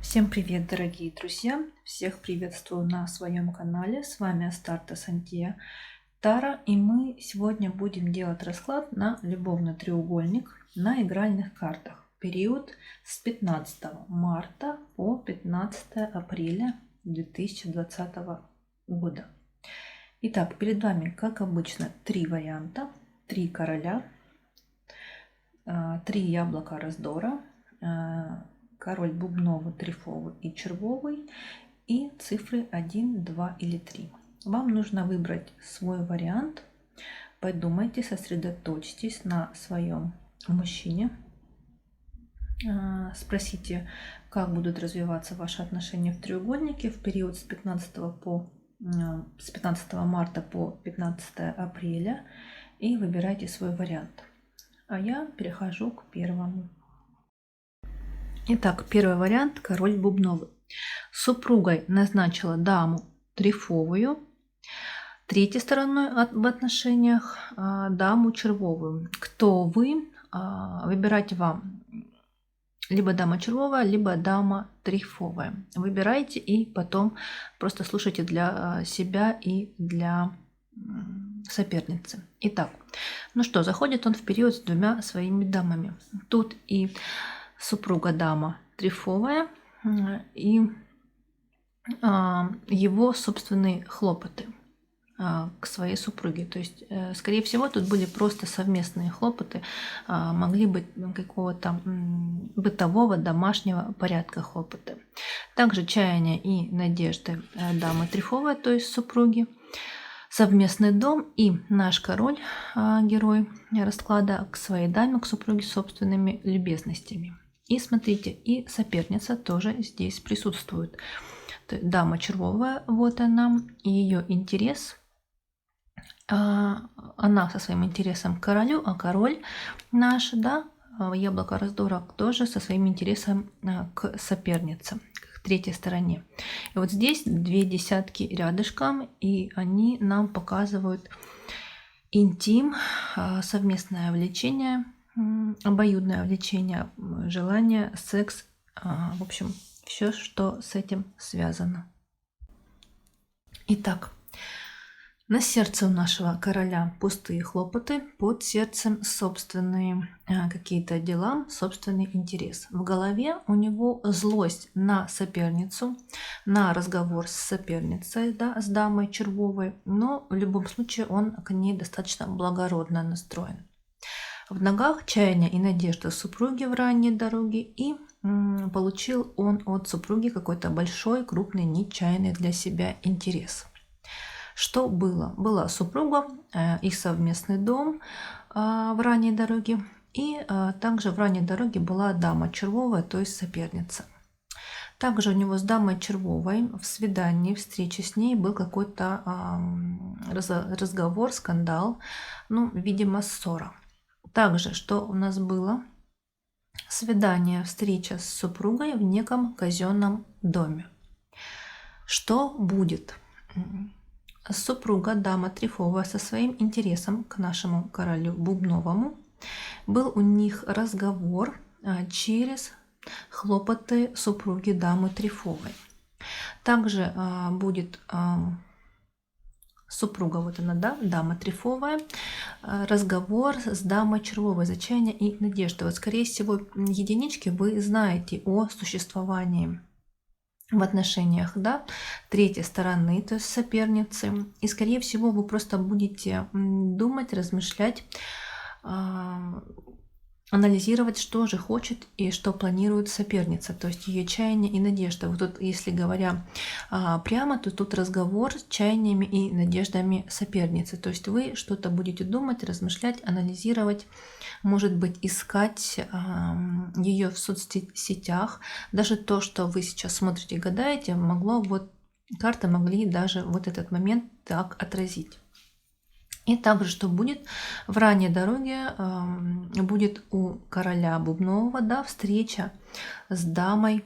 Всем привет, дорогие друзья! Всех приветствую на своем канале. С вами Астарта Сантья Тара, и мы сегодня будем делать расклад на любовный треугольник на игральных картах. Период с 15 марта по 15 апреля 2020 года. Итак, перед вами, как обычно, три варианта, три короля, три яблока раздора, король бубновый, трефовый и червовый, и цифры 1, 2 или 3. Вам нужно выбрать свой вариант. Подумайте, сосредоточьтесь на своем мужчине. Спросите, как будут развиваться ваши отношения в треугольнике в период с 15 марта по 15 апреля и выбирайте свой вариант. А я перехожу к первому. Итак, первый вариант – король бубновый. Супругой назначила даму трефовую, третьей стороной в отношениях даму червовую. Кто вы? Выбирать вам. Либо дама червовая, либо дама трефовая. Выбирайте и потом просто слушайте для себя и для соперницы. Итак, ну что, заходит он в период с двумя своими дамами. Тут и супруга дама трефовая и его собственные хлопоты к своей супруге. То есть, скорее всего, тут были просто совместные хлопоты, могли быть какого-то бытового, домашнего порядка хлопоты. Также чаяния и надежды дамы трефовой, то есть супруги, совместный дом и наш король, герой расклада, к своей даме, к супруге собственными любезностями. И смотрите, и соперница тоже здесь присутствует. Дама червовая, вот она, и ее интерес. Она со своим интересом к королю, а король наш, да, яблоко раздора, тоже со своим интересом к сопернице, к третьей стороне. И вот здесь две десятки рядышком, и они нам показывают интим, совместное влечение, обоюдное влечение, желание, секс, в общем, все, что с этим связано. Итак, на сердце у нашего короля пустые хлопоты, под сердцем собственные какие-то дела, собственный интерес. В голове у него злость на соперницу, на разговор с соперницей, да, с дамой червовой, но в любом случае он к ней достаточно благородно настроен. В ногах чаяния и надежда супруги в ранней дороге, и получил он от супруги какой-то большой, крупный, нечаянный для себя интерес. Что было? Была супруга, их совместный дом в ранней дороге, и также в ранней дороге была дама червовая, то есть соперница. Также у него с дамой червовой в свидании, встрече с ней был какой-то разговор, скандал, ну, видимо, ссора. Также, что у нас было? Свидание, встреча с супругой в неком казенном доме. Что будет? Супруга, дама трефовая, со своим интересом к нашему королю бубновому. Был у них разговор через хлопоты супруги дамы трефовой. Также будет супруга, вот она, да, дама трефовая, разговор с дамой червовой, зачаяния и надежды. Вот, скорее всего, единички вы знаете о существовании в отношениях, да, третьей стороны, то есть соперницы. И, скорее всего, вы просто будете думать, размышлять, анализировать, что же хочет и что планирует соперница, то есть ее чаяния и надежда. Вот тут, если говоря прямо, то тут разговор с чаяниями и надеждами соперницы. То есть вы что-то будете думать, размышлять, анализировать, может быть, искать ее в соцсетях. Даже то, что вы сейчас смотрите и гадаете, могло, вот карты могли даже вот этот момент так отразить. И также, что будет в ранней дороге, будет у короля бубнового, да, встреча с дамой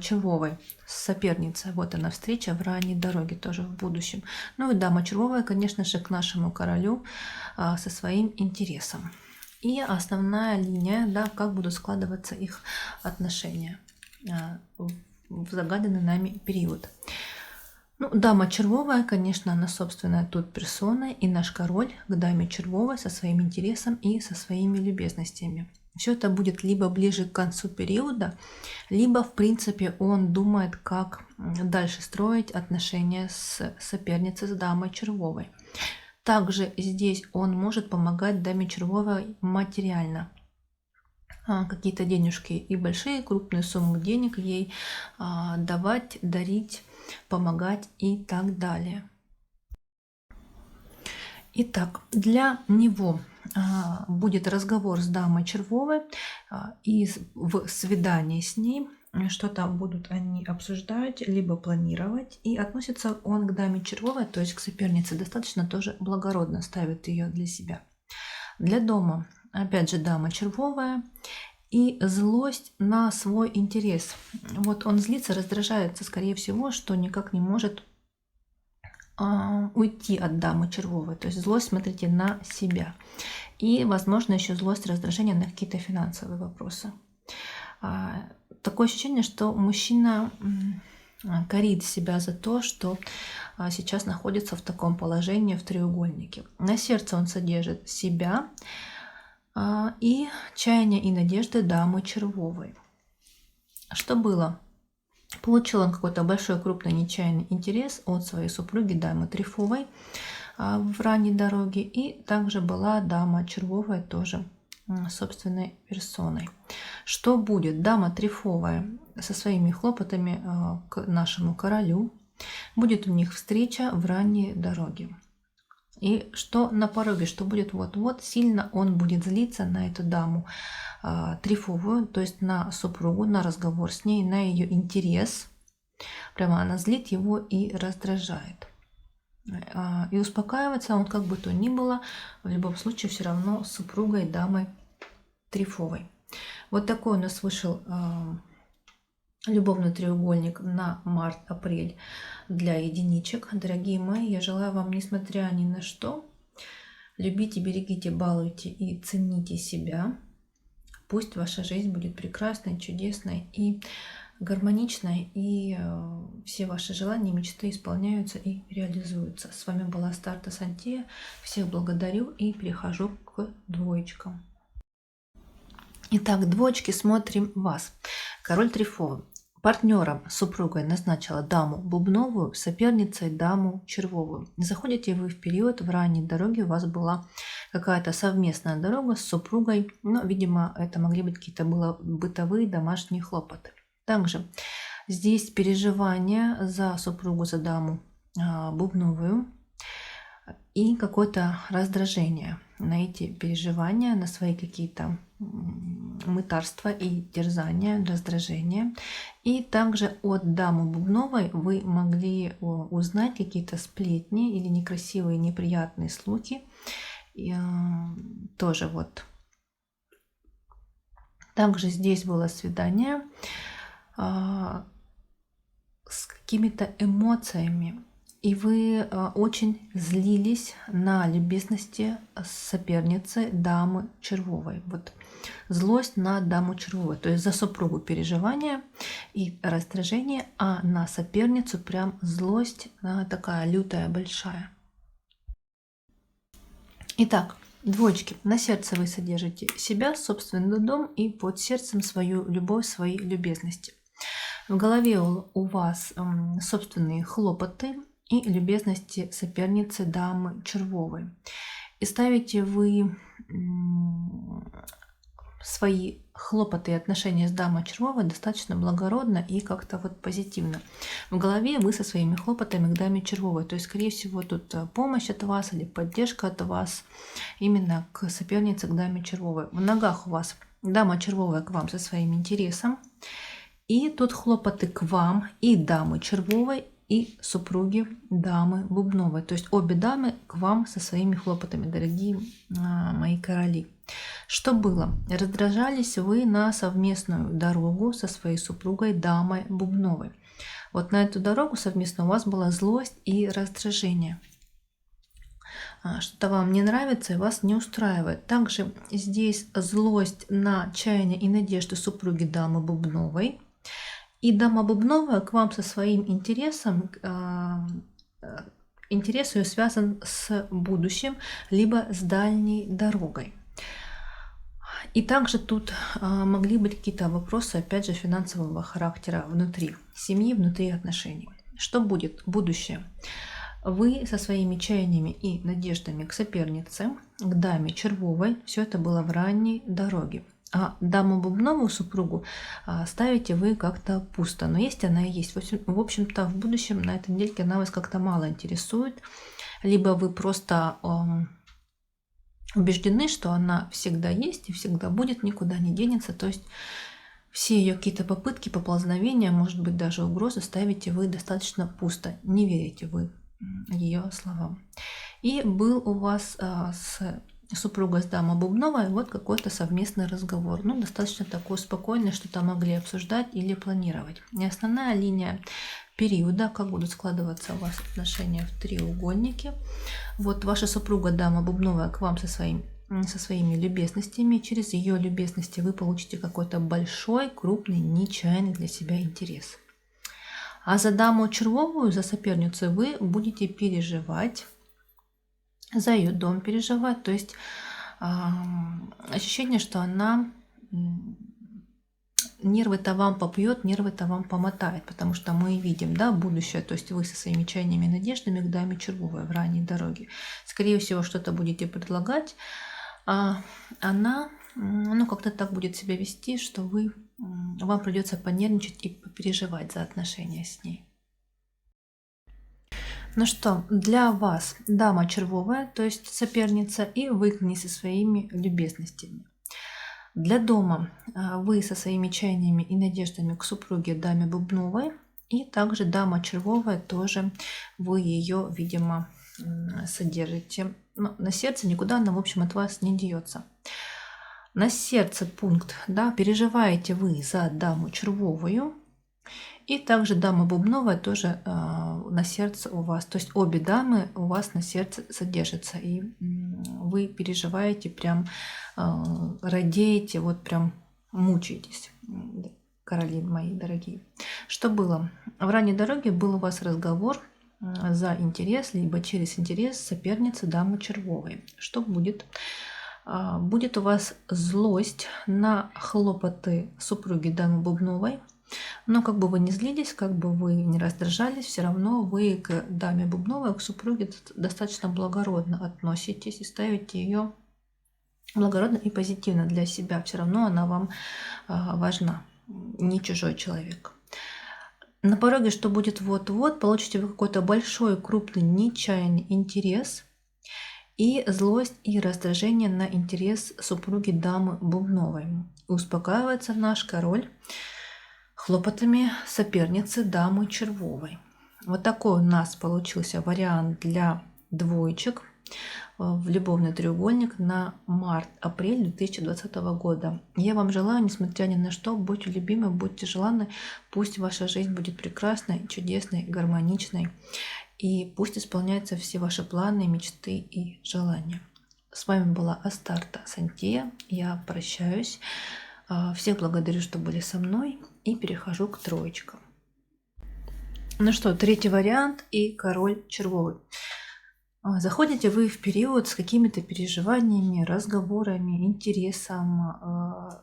червовой, с соперницей. Вот она, встреча в ранней дороге, тоже в будущем. Ну и дама червовая, конечно же, к нашему королю со своим интересом. И основная линия, да, как будут складываться их отношения. в загаданный нами период. Ну, дама червовая, конечно, она собственная тут персона, и наш король к даме червовой со своим интересом и со своими любезностями. Все это будет либо ближе к концу периода, либо, в принципе, он думает, как дальше строить отношения с соперницей, с дамой червовой. Также здесь он может помогать даме червовой материально. Какие-то денежки и большие, крупные суммы денег ей давать, дарить, помогать и так далее. Итак, для него будет разговор с дамой червовой и в свидании с ней. Что-то будут они обсуждать, либо планировать. И относится он к даме червовой, то есть к сопернице, достаточно тоже благородно, ставит ее для себя. Для дома, опять же, дама червовая и злость на свой интерес. Вот он злится, раздражается, скорее всего, что никак не может уйти от дамы червовой. То есть злость, смотрите, на себя. И, возможно, еще злость, раздражение на какие-то финансовые вопросы. Такое ощущение, что мужчина корит себя за то, что сейчас находится в таком положении, в треугольнике. На сердце он содержит себя и чаяния и надежды дамы червовой. Что было? Получил он какой-то большой, крупный, нечаянный интерес от своей супруги, дамы Трифовой, в ранней дороге. И также была дама червовая тоже собственной персоной. Что будет? Дама Трифовая со своими хлопотами к нашему королю. Будет у них встреча в ранней дороге. И что на пороге, что будет вот-вот, сильно он будет злиться на эту даму Трифовую, то есть на супругу, на разговор с ней, на ее интерес. Прямо она злит его и раздражает. И успокаивается он, как бы то ни было, в любом случае все равно с супругой, дамой Трифовой. Вот такой у нас вышел любовный треугольник на март-апрель для единичек. Дорогие мои, я желаю вам, несмотря ни на что, любите, берегите, балуйте и цените себя. Пусть ваша жизнь будет прекрасной, чудесной и гармоничной, и все ваши желания, мечты исполняются и реализуются. С вами была Астарта Сантея. Всех благодарю и перехожу к двоечкам. Итак, двоечки, смотрим вас. Король Трифовый. Партнером супругой назначила даму Бубновую, соперницей даму Червовую. Заходите вы в период в ранней дороге, у вас была какая-то совместная дорога с супругой, но, видимо, это могли быть какие-то бытовые домашние хлопоты. Также здесь переживания за супругу, за даму Бубновую и какое-то раздражение на эти переживания, на свои какие-то мытарства и терзания, раздражения. И также от дамы Бубновой вы могли узнать какие-то сплетни или некрасивые, неприятные слухи. И, тоже вот. Также здесь было свидание с какими-то эмоциями. И вы очень злились на любезности соперницы дамы Червовой. Вот злость на даму Червовой. То есть за супругу переживания и раздражение, а на соперницу прям злость такая лютая, большая. Итак, двоечки. На сердце вы содержите себя, собственный дом и под сердцем свою любовь, свои любезности. В голове у вас собственные хлопоты и любезности соперницы дамы Червовой. И ставите вы свои хлопоты и отношения с дамой Червовой достаточно благородно и как-то вот позитивно. В голове вы со своими хлопотами к даме Червовой. То есть, скорее всего, тут помощь от вас или поддержка от вас именно к сопернице, к даме Червовой. В ногах у вас дама Червовая к вам со своим интересом. И тут хлопоты к вам и дамы Червовой, и супруги дамы Бубновой. То есть обе дамы к вам со своими хлопотами, дорогие мои короли. Что было? Раздражались вы на совместную дорогу со своей супругой дамой Бубновой. Вот на эту дорогу совместно у вас была злость и раздражение. Что-то вам не нравится и вас не устраивает. Также здесь злость на чаяния и надежды супруги дамы Бубновой. И дама бубновая к вам со своим интересом, интерес ее связан с будущим, либо с дальней дорогой. И также тут могли быть какие-то вопросы, опять же, финансового характера внутри семьи, внутри отношений. Что будет? Будущее. Вы со своими чаяниями и надеждами к сопернице, к даме червовой, все это было в ранней дороге. А даму бубновую супругу ставите вы как-то пусто. Но есть она и есть. В общем-то, в будущем на этой недельке она вас как-то мало интересует. Либо вы просто убеждены, что она всегда есть и всегда будет, никуда не денется. То есть все ее какие-то попытки, поползновения, может быть, даже угрозы ставите вы достаточно пусто. Не верите вы ее словам. И был у вас с супругой, с дамой бубновой вот какой-то совместный разговор. Ну, достаточно такой спокойный, что-то могли обсуждать или планировать. И основная линия периода, как будут складываться у вас отношения в треугольнике. Вот ваша супруга, дама бубновая, к вам со своими любезностями. Через ее любезности вы получите какой-то большой, крупный, нечаянный для себя интерес. А за даму червовую, за соперницу, вы будете переживать, за ее дом переживать. То есть ощущение, что она нервы-то вам попьет, нервы-то вам помотает, потому что мы видим, да, будущее, то есть вы со своими чаяниями и надеждами к даме червовой в ранней дороге. Скорее всего, что-то будете предлагать, а она, ну, как-то так будет себя вести, что вам придется понервничать и попереживать за отношения с ней. Ну что, для вас дама червовая, то есть соперница, и вы к ней со своими любезностями. Для дома вы со своими чаяниями и надеждами к супруге даме бубновой, и также дама червовая тоже вы ее, видимо, содержите. Но на сердце никуда она, в общем, от вас не деется. На сердце пункт, да, переживаете вы за даму червовую, и также дама бубновая тоже на сердце у вас. То есть обе дамы у вас на сердце содержатся. И вы переживаете, прям радеете, вот прям мучаетесь, короли мои дорогие. Что было? В ранней дороге был у вас разговор за интерес, либо через интерес соперницы дамы червовой. Что будет? Будет у вас злость на хлопоты супруги дамы бубновой. Но как бы вы не злились, как бы вы не раздражались, все равно вы к даме бубновой, к супруге достаточно благородно относитесь и ставите ее благородно и позитивно для себя. Все равно она вам важна, не чужой человек. На пороге, что будет вот-вот, получите вы какой-то большой, крупный, нечаянный интерес и злость и раздражение на интерес супруги дамы бубновой. И успокаивается наш король хлопотами соперницы дамы червовой. Вот такой у нас получился вариант для двоечек в любовный треугольник на март-апрель 2020 года. Я вам желаю, несмотря ни на что, будьте любимы, будьте желанны, пусть ваша жизнь будет прекрасной, чудесной, гармоничной, и пусть исполняются все ваши планы, мечты и желания. С вами была Астарта Сантея. Я прощаюсь. Всех благодарю, что были со мной, и перехожу к троечкам. Ну что, третий вариант и король червовый. Заходите вы в период с какими-то переживаниями, разговорами, интересом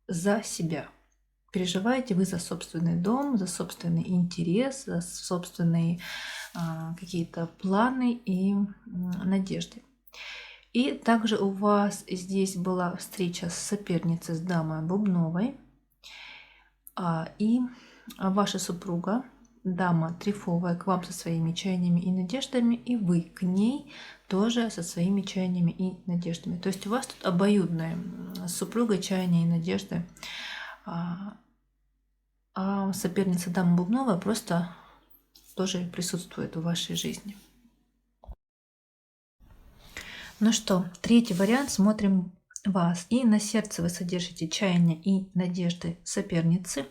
за себя. Переживаете вы за собственный дом, за собственный интерес, за собственные какие-то планы и надежды. И также у вас здесь была встреча с соперницей, с дамой бубновой. И ваша супруга, дама трефовая, к вам со своими чаяниями и надеждами, и вы к ней тоже со своими чаяниями и надеждами. То есть у вас тут обоюдное с супругой чаяния и надежды. А соперница дама бубновая просто тоже присутствует в вашей жизни. Ну что, третий вариант, смотрим вас. И на сердце вы содержите чаяния и надежды соперницы.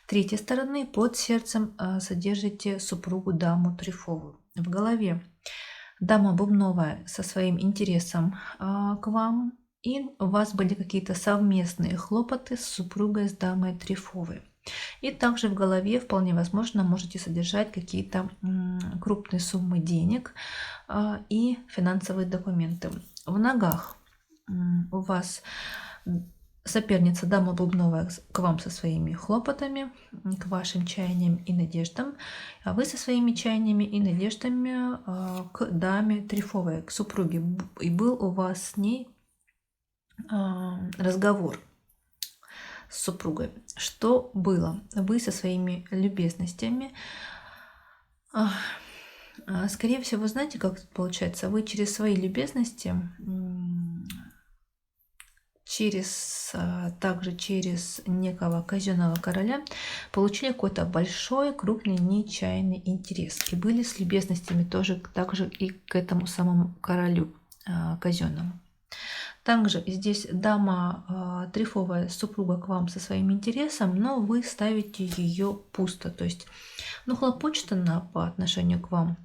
Третьей стороны под сердцем содержите супругу даму трефовую. В голове дама бубновая со своим интересом к вам. И у вас были какие-то совместные хлопоты с супругой, с дамой трефовой. И также в голове вполне возможно можете содержать какие-то крупные суммы денег и финансовые документы. В ногах у вас соперница дама бубновая к вам со своими хлопотами, к вашим чаяниям и надеждам, а вы со своими чаяниями и надеждами к даме трефовой, к супруге. И был у вас с ней разговор с супругой. Что было? Вы со своими любезностями, скорее всего, знаете, как это получается? Вы через свои любезности, также через некого казенного короля получили какой-то большой, крупный, нечаянный интерес. И были с любезностями тоже также и к этому самому королю казенному. Также здесь дама трефовая, супруга к вам со своим интересом, но вы ставите ее пусто. То есть, хлопочет она по отношению к вам,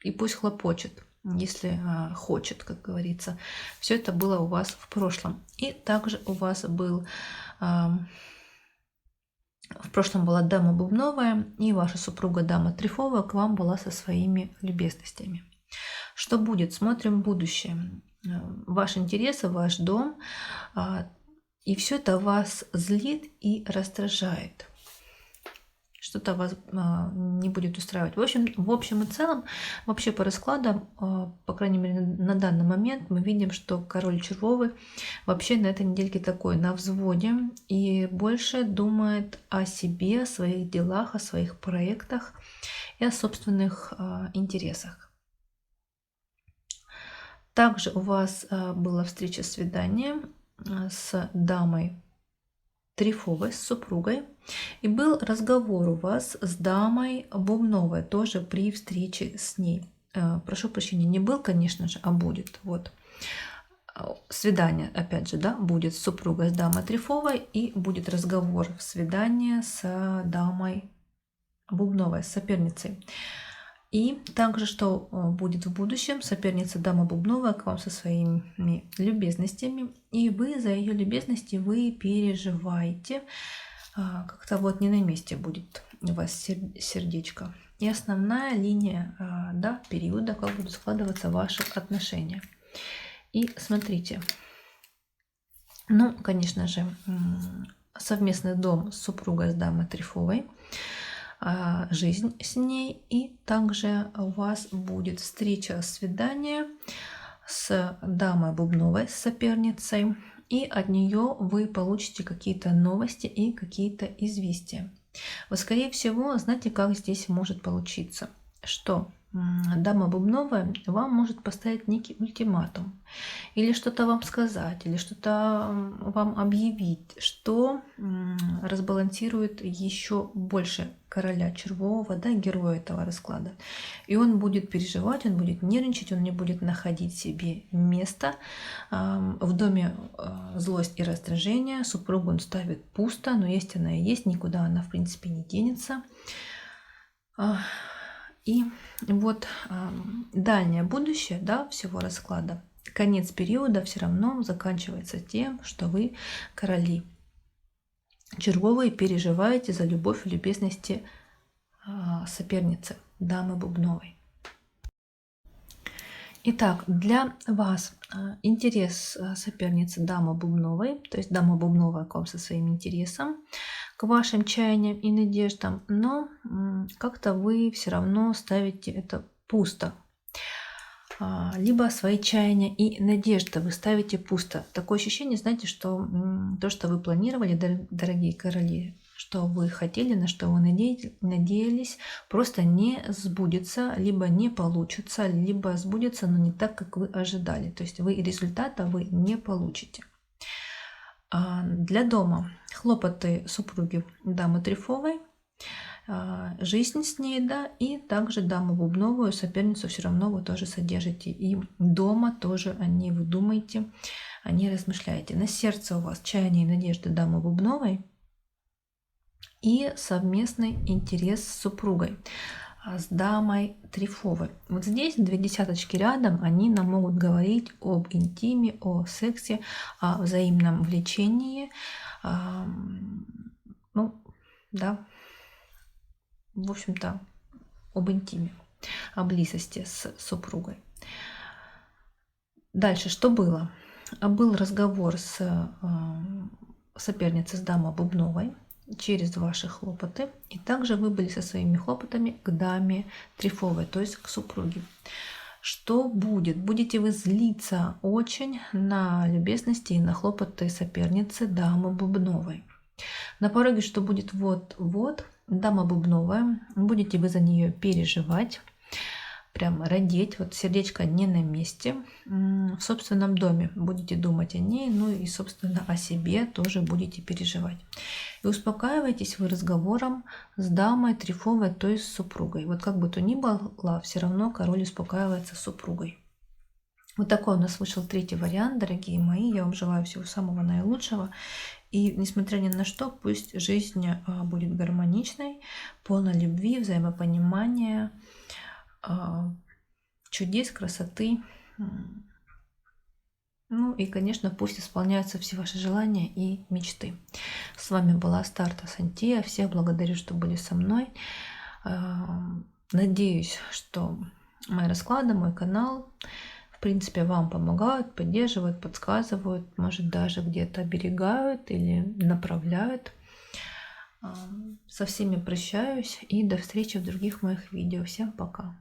и пусть хлопочет, если хочет, как говорится. Все это было у вас в прошлом. И также у вас в прошлом была дама бубновая, и ваша супруга дама трефовая к вам была со своими любезностями. Что будет? Смотрим будущее. Ваш интерес, ваш дом, и все это вас злит и раздражает. Что-то вас не будет устраивать. В общем и целом, вообще по раскладам, по крайней мере на данный момент, мы видим, что король червовый вообще на этой недельке такой, на взводе, и больше думает о себе, о своих делах, о своих проектах и о собственных интересах. Также у вас была встреча, свидание с дамой трефовой, с супругой. И был разговор у вас с дамой бубновой, тоже при встрече с ней. Прошу прощения, не был, конечно же, а будет. Вот. Свидание, опять же, да, будет с супругой, с дамой трефовой, и будет разговор в свидании с дамой бубновой, с соперницей. И также, что будет в будущем, соперница дама бубновая к вам со своими любезностями, и вы за ее любезности вы переживаете, как-то вот не на месте будет у вас сердечко. И основная линия периода, как будут складываться ваши отношения. И смотрите, конечно же, совместный дом с супругой, с дамой трефовой, жизнь с ней, и также у вас будет встреча, свидание с дамой бубновой, с соперницей, и от нее вы получите какие-то новости и какие-то известия. Вы, скорее всего, знаете, как здесь может получиться, что дама бубновая вам может поставить некий ультиматум, или что-то вам сказать, или что-то вам объявить, что разбалансирует еще больше короля червового, героя этого расклада. И он будет переживать, он будет нервничать, он не будет находить себе места. В доме злость и раздражение, супругу он ставит пусто, но есть она и есть, никуда она в принципе не денется. И вот дальнее будущее всего расклада, конец периода все равно заканчивается тем, что вы, короли червовые, переживаете за любовь и любезности соперницы, дамы бубновой. Итак, для вас интерес соперницы дамы бубновой, то есть дама бубновая к вам со своим интересом, к вашим чаяниям и надеждам, но как-то вы все равно ставите это пусто. Либо свои чаяния и надежды вы ставите пусто. Такое ощущение, знаете, что то, что вы планировали, дорогие короли, что вы хотели, на что вы надеялись, просто не сбудется, либо не получится, либо сбудется, но не так, как вы ожидали. То есть результата вы не получите. Для дома хлопоты супруги дамы трефовой, жизнь с ней, и также даму бубновую, соперницу все равно вы тоже содержите. И дома тоже о ней вы думаете, о ней размышляете. На сердце у вас чаяние и надежды дамы бубновой и совместный интерес с супругой, с дамой трефовой. Вот здесь две десяточки рядом, они нам могут говорить об интиме, о сексе, о взаимном влечении, да, в общем-то, об интиме, о близости с супругой. Дальше что было? Был разговор с соперницей, с дамой Бубновой через ваши хлопоты. И также вы были со своими хлопотами к даме Трефовой, то есть к супруге. Что будет? Будете вы злиться очень на любезности и на хлопоты соперницы дамы Бубновой. На пороге что будет вот-вот, дама Бубновая, будете вы за нее переживать, прям родить, вот сердечко не на месте, в собственном доме будете думать о ней, ну и, собственно, о себе тоже будете переживать. И успокаиваетесь вы разговором с дамой Трефовой, то есть с супругой. Вот как бы то ни было, все равно король успокаивается с супругой. Вот такой у нас вышел третий вариант, дорогие мои. Я вам желаю всего самого наилучшего. И несмотря ни на что, пусть жизнь будет гармоничной, полной любви, взаимопонимания, чудес, красоты. Ну и, конечно, пусть исполняются все ваши желания и мечты. С вами была Астарта Сантия. Всех благодарю, что были со мной. Надеюсь, что мои расклады, мой канал, в принципе, вам помогают, поддерживают, подсказывают, может, даже где-то оберегают или направляют. Со всеми прощаюсь и до встречи в других моих видео. Всем пока!